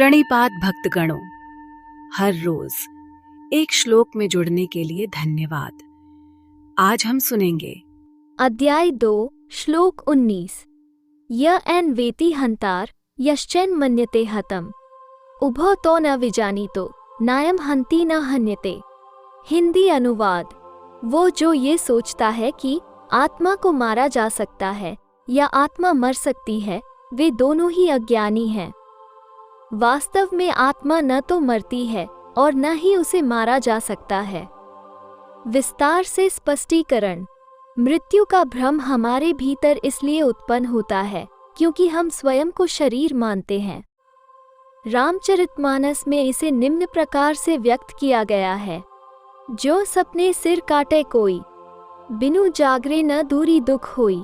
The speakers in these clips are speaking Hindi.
प्रणिपात भक्तगणों, हर रोज एक श्लोक में जुड़ने के लिए धन्यवाद। आज हम सुनेंगे अध्याय 2 श्लोक 19। य एन वेति हंतार यश्चैन मन्यते हतम उभो तो न विजानीतो नायम हंति न हन्यते। हिंदी अनुवाद। वो जो ये सोचता है कि आत्मा को मारा जा सकता है या आत्मा मर सकती है, वे दोनों ही अज्ञानी हैं। वास्तव में आत्मा न तो मरती है और न ही उसे मारा जा सकता है। विस्तार से स्पष्टीकरण। मृत्यु का भ्रम हमारे भीतर इसलिए उत्पन्न होता है क्योंकि हम स्वयं को शरीर मानते हैं। रामचरितमानस में इसे निम्न प्रकार से व्यक्त किया गया है। जो सपने सिर काटे कोई, बिनु जागरे न दूरी दुख होई।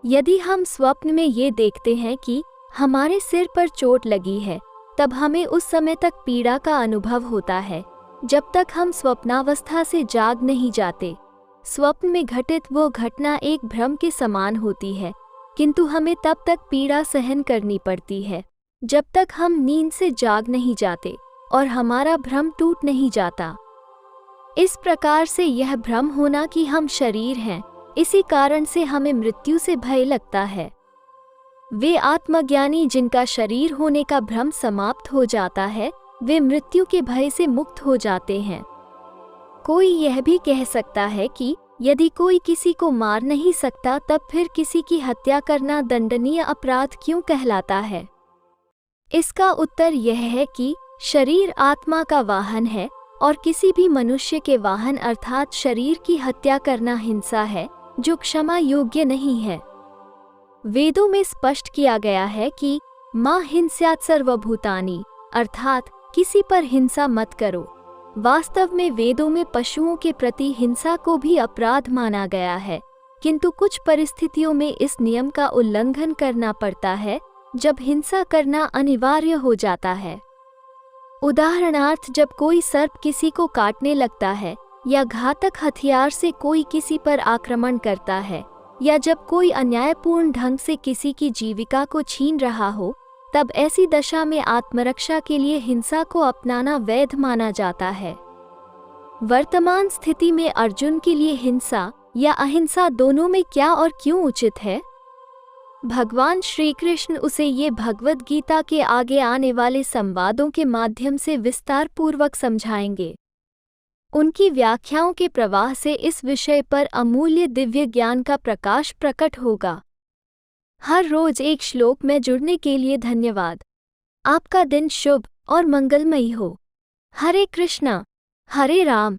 यदि हम स्वप्न में ये देखते हैं कि हमारे सिर पर चोट लगी है, तब हमें उस समय तक पीड़ा का अनुभव होता है जब तक हम स्वप्नावस्था से जाग नहीं जाते। स्वप्न में घटित वो घटना एक भ्रम के समान होती है, किंतु हमें तब तक पीड़ा सहन करनी पड़ती है जब तक हम नींद से जाग नहीं जाते और हमारा भ्रम टूट नहीं जाता। इस प्रकार से यह भ्रम होना कि हम शरीर हैं, इसी कारण से हमें मृत्यु से भय लगता है। वे आत्मज्ञानी जिनका शरीर होने का भ्रम समाप्त हो जाता है, वे मृत्यु के भय से मुक्त हो जाते हैं। कोई यह भी कह सकता है कि यदि कोई किसी को मार नहीं सकता, तब फिर किसी की हत्या करना दंडनीय अपराध क्यों कहलाता है? इसका उत्तर यह है कि शरीर आत्मा का वाहन है और किसी भी मनुष्य के वाहन अर्थात शरीर की हत्या करना हिंसा है, जो क्षमा योग्य नहीं है। वेदों में स्पष्ट किया गया है कि मा हिंस्यात् सर्वभूतानि, अर्थात किसी पर हिंसा मत करो। वास्तव में वेदों में पशुओं के प्रति हिंसा को भी अपराध माना गया है, किंतु कुछ परिस्थितियों में इस नियम का उल्लंघन करना पड़ता है जब हिंसा करना अनिवार्य हो जाता है। उदाहरणार्थ, जब कोई सर्प किसी को काटने लगता है या घातक हथियार से कोई किसी पर आक्रमण करता है, या जब कोई अन्यायपूर्ण ढंग से किसी की जीविका को छीन रहा हो, तब ऐसी दशा में आत्मरक्षा के लिए हिंसा को अपनाना वैध माना जाता है। वर्तमान स्थिति में अर्जुन के लिए हिंसा या अहिंसा दोनों में क्या और क्यों उचित है? भगवान श्री कृष्ण उसे ये भगवद गीता के आगे आने वाले संवादों के माध्यम से विस्तार पूर्वक समझाएंगे। उनकी व्याख्याओं के प्रवाह से इस विषय पर अमूल्य दिव्य ज्ञान का प्रकाश प्रकट होगा। हर रोज एक श्लोक में जुड़ने के लिए धन्यवाद। आपका दिन शुभ और मंगलमयी हो। हरे कृष्णा, हरे राम,